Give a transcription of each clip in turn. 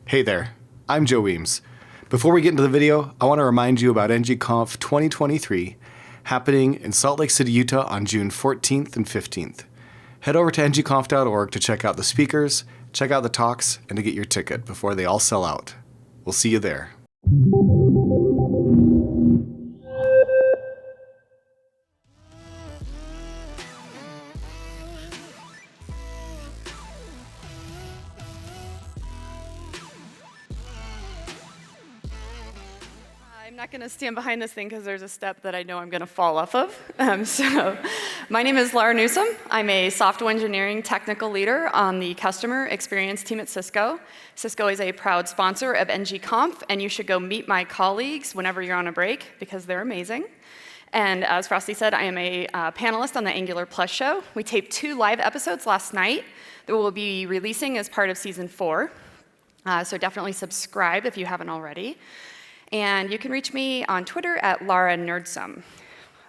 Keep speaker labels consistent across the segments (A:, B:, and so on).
A: Hey there, I'm Joe Weems. Before we get into the video, I want to remind you about ng-conf 2023 happening in Salt Lake City, Utah on June 14th and 15th. Head over to ng-conf.org to check out the speakers, check out the talks, and to get your ticket before they all sell out. We'll see you there.
B: I'm not going to stand behind this thing because there's a step that I know I'm going to fall off of. My name is Lara Newsom. I'm a software engineering technical leader on the customer experience team at Cisco. Cisco is a proud sponsor of ng-conf, and you should go meet my colleagues whenever you're on a break because they're amazing. And as Frosty said, I am a panelist on the Angular Plus show. We taped 2 live episodes last night that we'll be releasing as part of season 4. So definitely subscribe if you haven't already. And you can reach me on Twitter at Lara Newsom.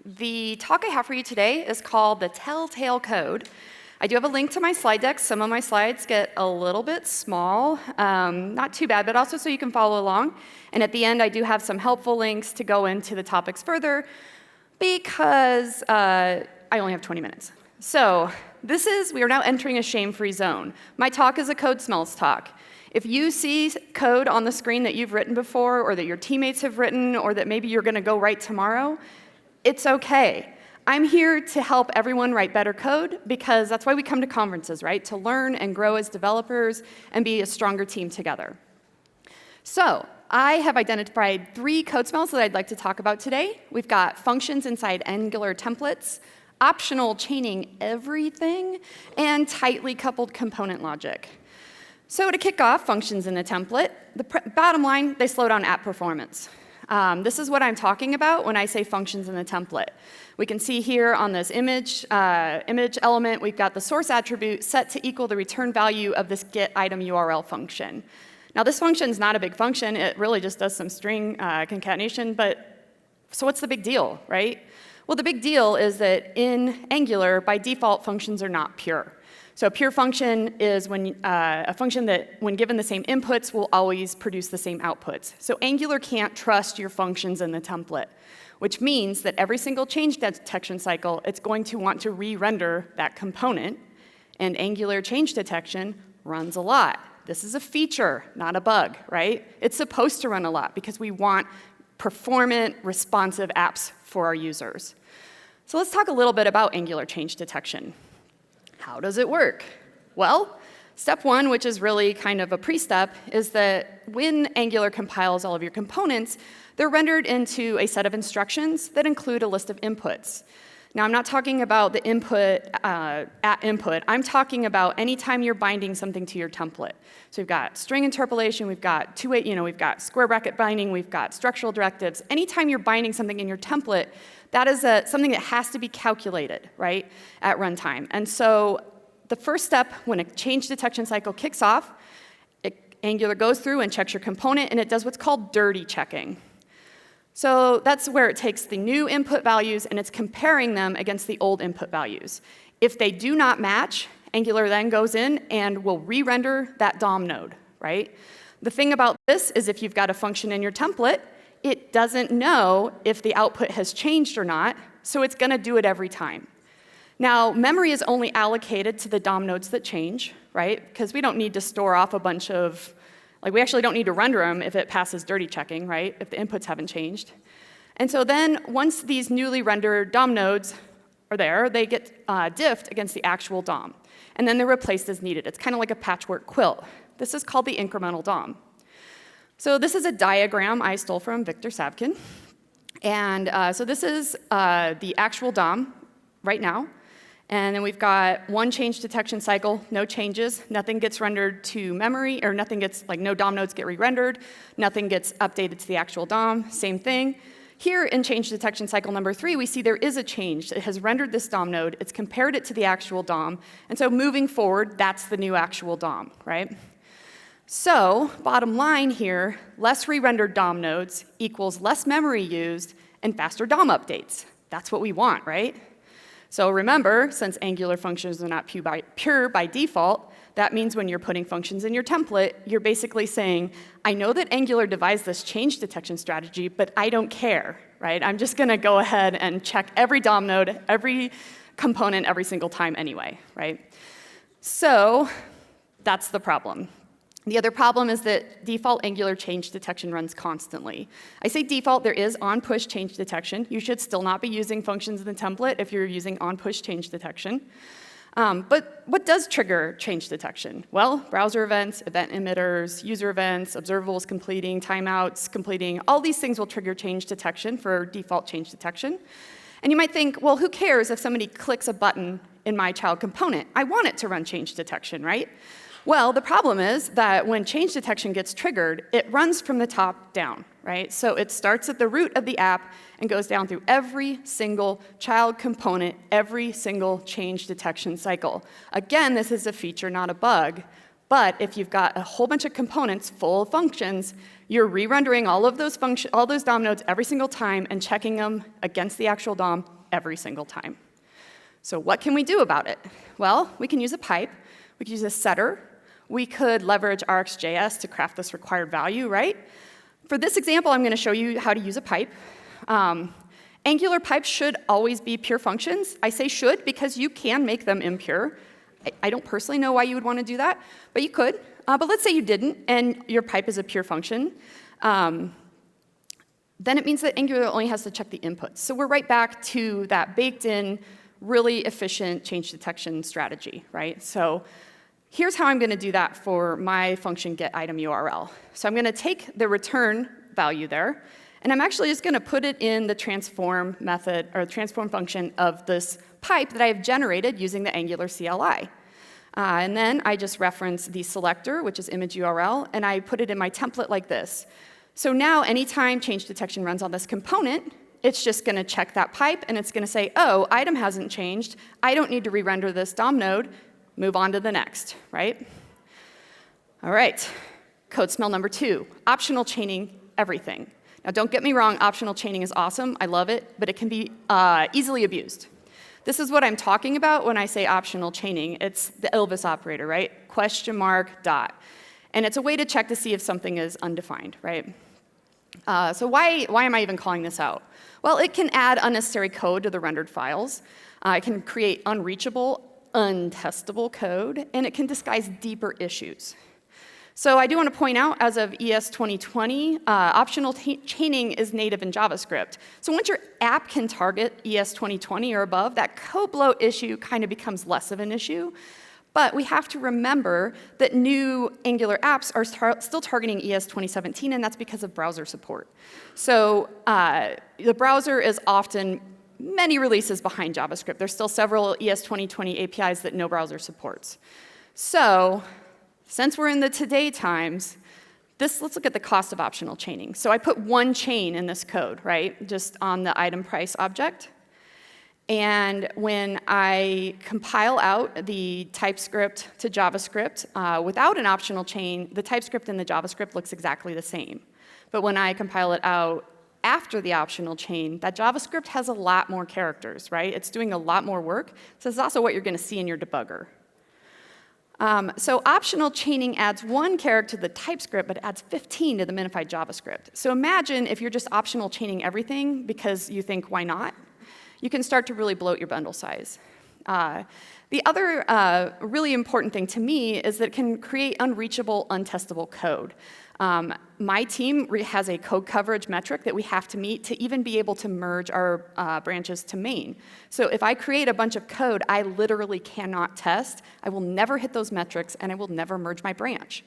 B: The talk I have for you today is called The Telltale Code. I do have a link to my slide deck. Some of my slides get a little bit small, not too bad, but also so you can follow along. And at the end, I do have some helpful links to go into the topics further because I only have 20 minutes. So we are now entering a shame-free zone. My talk is a code smells talk. If you see code on the screen that you've written before or that your teammates have written or that maybe you're going to go write tomorrow, it's okay. I'm here to help everyone write better code because that's why we come to conferences, right? To learn and grow as developers and be a stronger team together. So I have identified 3 code smells that I'd like to talk about today. We've got functions inside Angular templates, optional chaining everything, and tightly coupled component logic. So to kick off functions in a template, the bottom line, they slow down app performance. This is what I'm talking about when I say functions in a template. We can see here on this image element, we've got the source attribute set to equal the return value of this get item URL function. Now this function is not a big function. It really just does some string concatenation, but so what's the big deal, right? Well, the big deal is that in Angular, by default, functions are not pure. So a pure function is a function that, when given the same inputs, will always produce the same outputs. So Angular can't trust your functions in the template, which means that every single change detection cycle, it's going to want to re-render that component, and Angular change detection runs a lot. This is a feature, not a bug, right? It's supposed to run a lot because we want performant, responsive apps for our users. So let's talk a little bit about Angular change detection. How does it work? Well, step 1, which is really kind of a pre-step, is that when Angular compiles all of your components, they're rendered into a set of instructions that include a list of inputs. Now, I'm not talking about the input at input. I'm talking about any time you're binding something to your template. So we've got string interpolation, we've got we've got square bracket binding, we've got structural directives. Anytime you're binding something in your template, that is something that has to be calculated, right, at runtime. And so the first step when a change detection cycle kicks off, Angular goes through and checks your component, and it does what's called dirty checking. So that's where it takes the new input values and it's comparing them against the old input values. If they do not match, Angular then goes in and will re-render that DOM node, right? The thing about this is if you've got a function in your template, it doesn't know if the output has changed or not, so it's going to do it every time. Now, memory is only allocated to the DOM nodes that change, right? Because we don't need to store off a bunch of, we actually don't need to render them if it passes dirty checking, right? If the inputs haven't changed. And so then, once these newly rendered DOM nodes are there, they get diffed against the actual DOM. And then they're replaced as needed. It's kind of like a patchwork quilt. This is called the incremental DOM. So this is a diagram I stole from Victor Savkin. And so this is the actual DOM right now. And then we've got one change detection cycle, no changes, nothing gets rendered to memory, or nothing gets, no DOM nodes get re-rendered, nothing gets updated to the actual DOM, same thing. Here in change detection cycle number 3, we see there is a change. It has rendered this DOM node, it's compared it to the actual DOM, and so moving forward, that's the new actual DOM, right? So, bottom line here, less re-rendered DOM nodes equals less memory used and faster DOM updates. That's what we want, right? So remember, since Angular functions are not pure by default, That means when you're putting functions in your template, you're basically saying, I know that Angular devised this change detection strategy, but I don't care, right? I'm just going to go ahead and check every DOM node, every component every single time anyway, right? So that's the problem. The other problem is that default Angular change detection runs constantly. I say default, there is on-push change detection. You should still not be using functions in the template if you're using on-push change detection. But what does trigger change detection? Well, browser events, event emitters, user events, observables completing, timeouts completing, all these things will trigger change detection for default change detection. And you might think, well, who cares if somebody clicks a button in my child component? I want it to run change detection, right? Well, the problem is that when change detection gets triggered, it runs from the top down, right? So it starts at the root of the app and goes down through every single child component, every single change detection cycle. Again, this is a feature, not a bug. But if you've got a whole bunch of components full of functions, you're re-rendering all those DOM nodes every single time and checking them against the actual DOM every single time. So what can we do about it? Well, we can use a pipe. We can use a setter. We could leverage RxJS to craft this required value, right? For this example, I'm going to show you how to use a pipe. Angular pipes should always be pure functions. I say should because you can make them impure. I don't personally know why you would want to do that, but you could. But let's say you didn't, and your pipe is a pure function. Then it means that Angular only has to check the inputs. So we're right back to that baked-in, really efficient change detection strategy, right? So here's how I'm going to do that for my function getItemURL. So I'm going to take the return value there, and I'm actually just going to put it in the transform method, or transform function of this pipe that I have generated using the Angular CLI. And then I just reference the selector, which is image URL, and I put it in my template like this. So now anytime change detection runs on this component, it's just going to check that pipe, and it's going to say, oh, item hasn't changed. I don't need to re-render this DOM node. Move on to the next, right? All right, code smell number 2, optional chaining everything. Now, don't get me wrong, optional chaining is awesome. I love it, but it can be easily abused. This is what I'm talking about when I say optional chaining. It's the Elvis operator, right? Question mark, dot. And it's a way to check to see if something is undefined, right? So why am I even calling this out? Well, it can add unnecessary code to the rendered files. It can create unreachable, untestable code, and it can disguise deeper issues. So I do want to point out, as of ES 2020, optional chaining is native in JavaScript. So once your app can target ES 2020 or above, that code bloat issue kind of becomes less of an issue. But we have to remember that new Angular apps are still targeting ES 2017, and that's because of browser support. So the browser is often many releases behind JavaScript. There's still several ES 2020 APIs that no browser supports. So since we're in the today times, let's look at the cost of optional chaining. So I put one chain in this code, right, just on the item price object. And when I compile out the TypeScript to JavaScript without an optional chain, the TypeScript and the JavaScript looks exactly the same. But when I compile it out after the optional chain, that JavaScript has a lot more characters, right? It's doing a lot more work. So this is also what you're going to see in your debugger. So optional chaining adds 1 character to the TypeScript, but adds 15 to the minified JavaScript. So imagine if you're just optional chaining everything because you think, why not? You can start to really bloat your bundle size. The other really important thing to me is that it can create unreachable, untestable code. My team has a code coverage metric that we have to meet to even be able to merge our branches to main. So if I create a bunch of code I literally cannot test, I will never hit those metrics, and I will never merge my branch.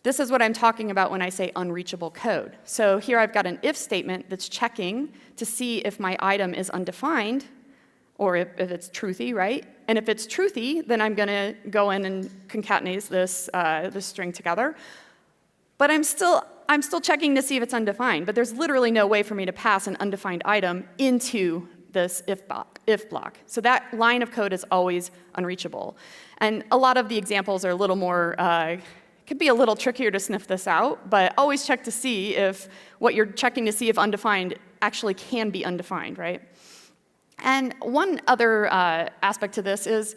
B: This is what I'm talking about when I say unreachable code. So here I've got an if statement that's checking to see if my item is undefined, or if it's truthy, right? And if it's truthy, then I'm going to go in and concatenate this string together. But I'm still checking to see if it's undefined. But there's literally no way for me to pass an undefined item into this if block. So that line of code is always unreachable. And a lot of the examples are a little more, could be a little trickier to sniff this out, but always check to see if what you're checking to see if undefined actually can be undefined, right? And one other aspect to this is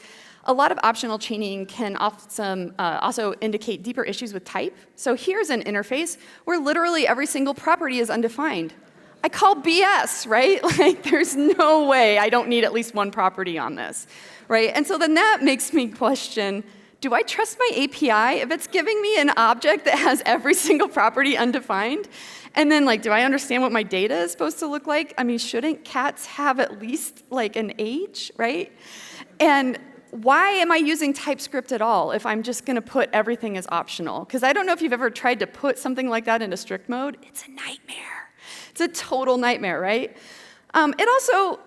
B: a lot of optional chaining can also indicate deeper issues with type. So here's an interface where literally every single property is undefined. I call BS, right? Like, there's no way I don't need at least one property on this, right? And so then that makes me question, do I trust my API if it's giving me an object that has every single property undefined? And then, like, do I understand what my data is supposed to look like? I mean, shouldn't cats have at least, like, an age, right? And why am I using TypeScript at all if I'm just going to put everything as optional? Because I don't know if you've ever tried to put something like that into strict mode. It's a nightmare. It's a total nightmare, right? It also,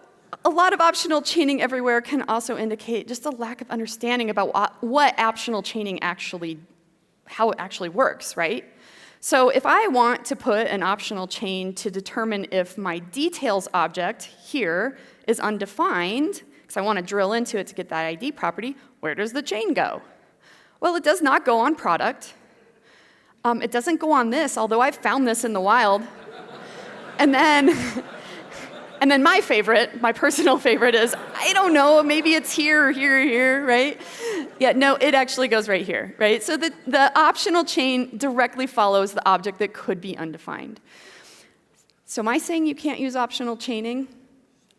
B: a lot of optional chaining everywhere can also indicate just a lack of understanding about what optional chaining how it actually works, right? So if I want to put an optional chain to determine if my details object here is undefined, because I want to drill into it to get that ID property, where does the chain go? Well, it does not go on product. It doesn't go on this, although I've found this in the wild. And then my favorite, my personal favorite is, I don't know, maybe it's here or here or here, right? Yeah, no, it actually goes right here, right? So the optional chain directly follows the object that could be undefined. So am I saying you can't use optional chaining?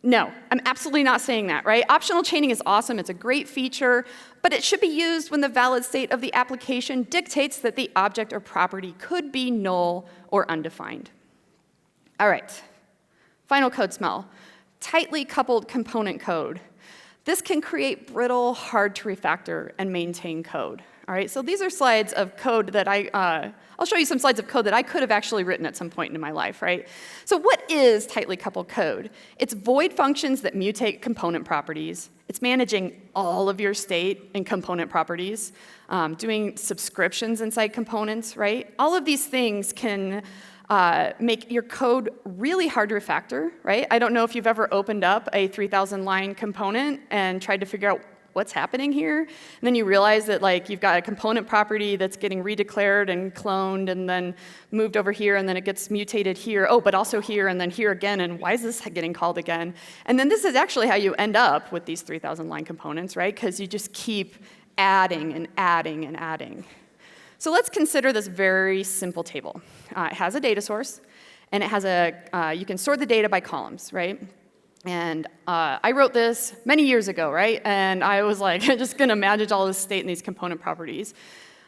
B: No, I'm absolutely not saying that, right? Optional chaining is awesome, it's a great feature, but it should be used when the valid state of the application dictates that the object or property could be null or undefined. All right, final code smell. Tightly coupled component code. This can create brittle, hard to refactor and maintain code. All right, so these are slides of code that I'll show you some slides of code that I could have actually written at some point in my life, right? So what is tightly coupled code? It's void functions that mutate component properties. It's managing all of your state and component properties, doing subscriptions inside components, right? All of these things can make your code really hard to refactor, right? I don't know if you've ever opened up a 3,000-line component and tried to figure out what's happening here, and then you realize that, like, you've got a component property that's getting redeclared and cloned and then moved over here, and then it gets mutated here, oh, but also here, and then here again, and why is this getting called again? And then this is actually how you end up with these 3,000-line components, right? Because you just keep adding and adding and adding. So let's consider this very simple table. It has a data source, and it has you can sort the data by columns, right? And I wrote this many years ago, right? And I was like, I'm just going to manage all this state and these component properties.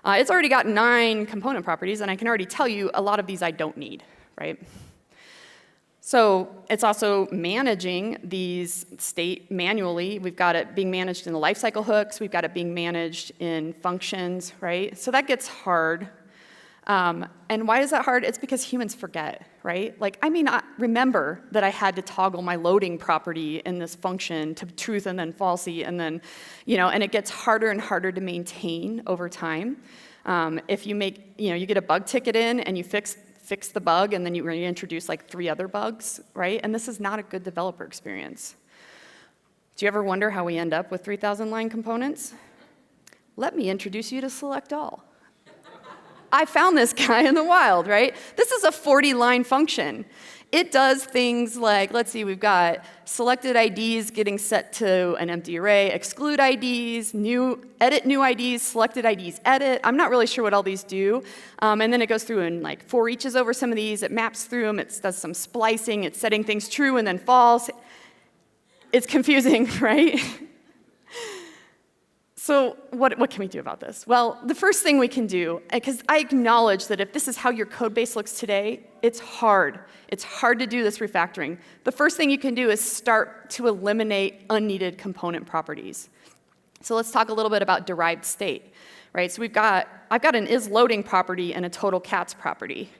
B: It's already got 9 component properties, and I can already tell you a lot of these I don't need, right? So it's also managing these state manually. We've got it being managed in the lifecycle hooks. We've got it being managed in functions, right? So that gets hard. And why is that hard? It's because humans forget, right? Like, I may not remember that I had to toggle my loading property in this function to truth and then falsy, and then, and it gets harder and harder to maintain over time. If you you get a bug ticket in and you fix the bug, and then you reintroduce like 3 other bugs, right? And this is not a good developer experience. Do you ever wonder how we end up with 3,000-line components? Let me introduce you to select all. I found this guy in the wild, right? This is a 40-line function. It does things like, let's see, we've got selected IDs getting set to an empty array, exclude IDs, edit new IDs, selected IDs, edit. I'm not really sure what all these do. And then it goes through and like for eaches over some of these. It maps through them. It does some splicing. It's setting things true and then false. It's confusing, right? So what can we do about this? Well, the first thing we can do, because I acknowledge that if this is how your code base looks today, it's hard. It's hard to do this refactoring. The first thing you can do is start to eliminate unneeded component properties. So let's talk a little bit about derived state, right? So I've got an isLoading property and a total cats property.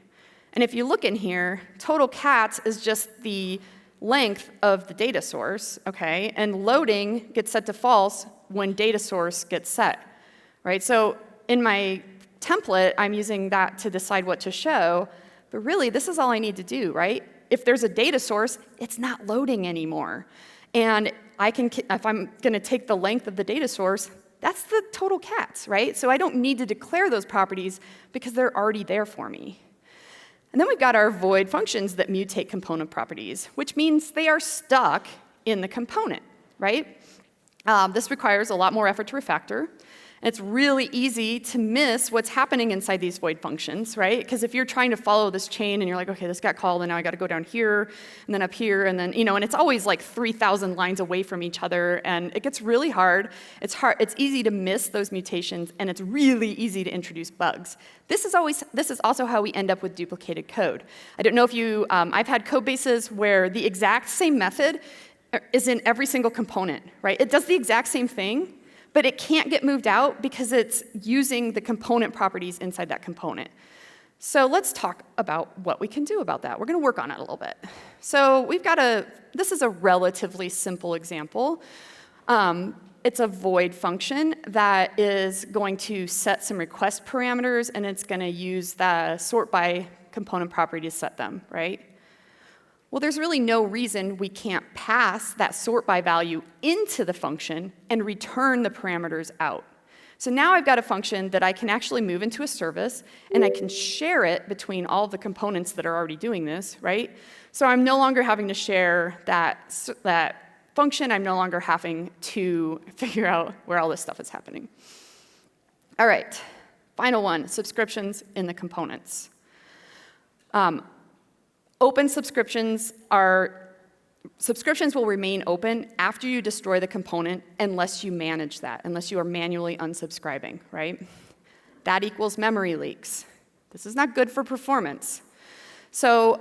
B: And if you look in here, total cats is just the length of the data source, okay? And loading gets set to false when data source gets set, right? So in my template, I'm using that to decide what to show, but really, this is all I need to do, right? If there's a data source, it's not loading anymore. And if I'm gonna take the length of the data source, that's the total cats, right? So I don't need to declare those properties because they're already there for me. And then we've got our void functions that mutate component properties, which means they are stuck in the component, right? This requires a lot more effort to refactor. It's really easy to miss what's happening inside these void functions, right? Because if you're trying to follow this chain and you're like, okay, this got called and now I got to go down here and then up here and then, and it's always like 3,000 lines away from each other and it gets really hard. It's easy to miss those mutations and it's really easy to introduce bugs. This is also how we end up with duplicated code. I don't know if I've had code bases where the exact same method is in every single component, right? It does the exact same thing, but it can't get moved out because it's using the component properties inside that component. So let's talk about what we can do about that. We're going to work on it a little bit. So this is a relatively simple example. It's a void function that is going to set some request parameters, and it's going to use the sort by component property to set them, right? Well, there's really no reason we can't pass that sort by value into the function and return the parameters out. So now I've got a function that I can actually move into a service, and I can share it between all of the components that are already doing this, right? So I'm no longer having to share that function. I'm no longer having to figure out where all this stuff is happening. All right, final one, subscriptions in the components. Open subscriptions will remain open after you destroy the component unless you manage that, unless you are manually unsubscribing, right? That equals memory leaks. This is not good for performance. So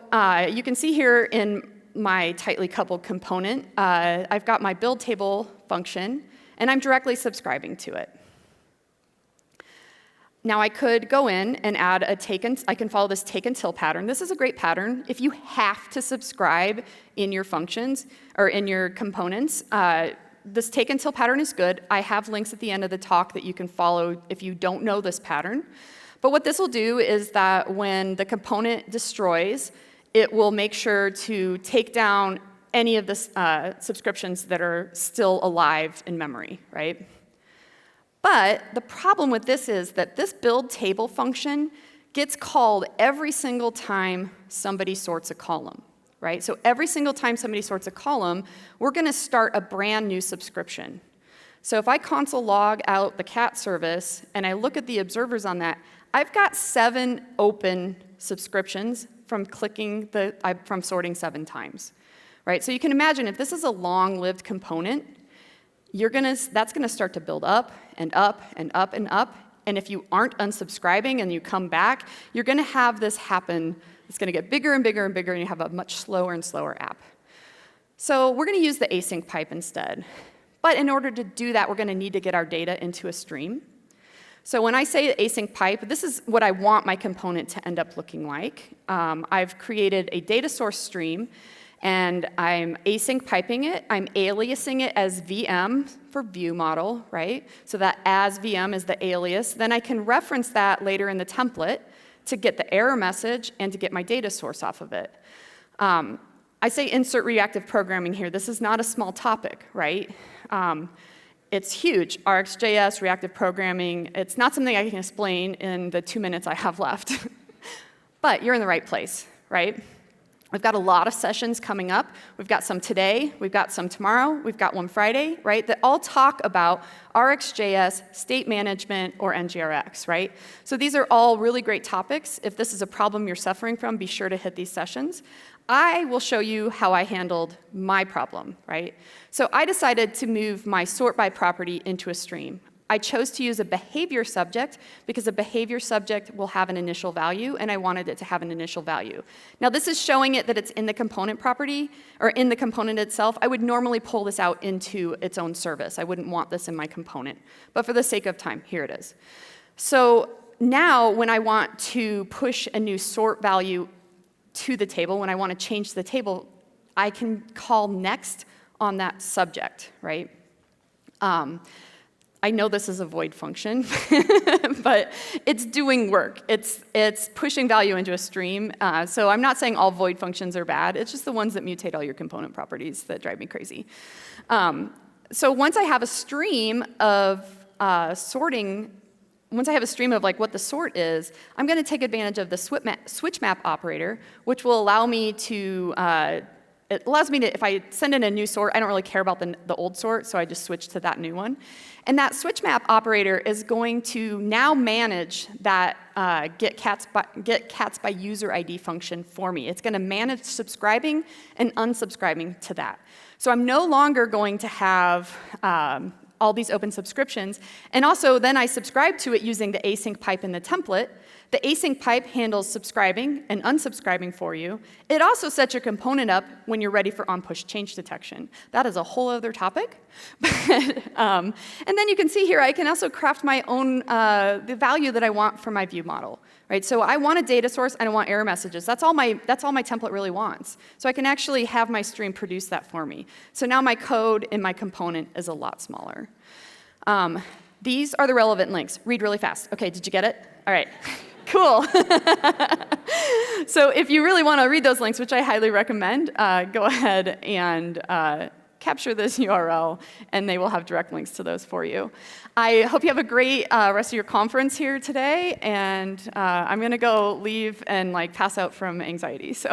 B: you can see here in my tightly coupled component, I've got my build table function, and I'm directly subscribing to it. Now I could go in and add I can follow this take until pattern. This is a great pattern. If you have to subscribe in your functions or in your components, this take until pattern is good. I have links at the end of the talk that you can follow if you don't know this pattern. But what this will do is that when the component destroys, it will make sure to take down any of the subscriptions that are still alive in memory, right? But the problem with this is that this build table function gets called every single time somebody sorts a column, right? So every single time somebody sorts a column, we're going to start a brand new subscription. So if I console log out the cat service and I look at the observers on that, I've got 7 open subscriptions from from sorting 7 times, right? So you can imagine if this is a long-lived component, that's going to start to build up and up and up and up. And if you aren't unsubscribing and you come back, you're going to have this happen. It's going to get bigger and bigger and bigger, and you have a much slower and slower app. So we're going to use the async pipe instead. But in order to do that, we're going to need to get our data into a stream. So when I say async pipe, this is what I want my component to end up looking like. I've created a data source stream, and I'm async piping it. I'm aliasing it as VM for view model, right? So that as VM is the alias. Then I can reference that later in the template to get the error message and to get my data source off of it. I say insert reactive programming here. This is not a small topic, right? It's huge. RxJS, reactive programming. It's not something I can explain in the 2 minutes I have left. But you're in the right place, right? We've got a lot of sessions coming up. We've got some today, we've got some tomorrow, we've got one Friday, right, that all talk about RxJS, state management, or NGRX, right? So these are all really great topics. If this is a problem you're suffering from, be sure to hit these sessions. I will show you how I handled my problem, right? So I decided to move my sort by property into a stream. I chose to use a behavior subject because a behavior subject will have an initial value, and I wanted it to have an initial value. Now, this is showing it that it's in the component property, or in the component itself. I would normally pull this out into its own service. I wouldn't want this in my component. But for the sake of time, here it is. So now, when I want to push a new sort value to the table, when I want to change the table, I can call next on that subject, right? I know this is a void function, but it's doing work. It's pushing value into a stream. So I'm not saying all void functions are bad. It's just the ones that mutate all your component properties that drive me crazy. So once I have a stream of sorting, once I have a stream of like what the sort is, I'm going to take advantage of the switch map operator, which will allow me to it allows me to, if I send in a new sort, I don't really care about the old sort, so I just switch to that new one. And that switch map operator is going to now manage that get cats by user ID function for me. It's going to manage subscribing and unsubscribing to that. So I'm no longer going to have all these open subscriptions. And also, then I subscribe to it using the async pipe in the template. The async pipe handles subscribing and unsubscribing for you. It also sets your component up when you're ready for on-push change detection. That is a whole other topic. And then you can see here, I can also craft my own, the value that I want for my view model. Right? So I want a data source, and I want error messages. That's all my template really wants. So I can actually have my stream produce that for me. So now my code in my component is a lot smaller. These are the relevant links. Read really fast. OK, did you get it? All right. Cool. So if you really want to read those links, which I highly recommend, go ahead and capture this URL, and they will have direct links to those for you. I hope you have a great rest of your conference here today, and I'm going to go leave and pass out from anxiety. So.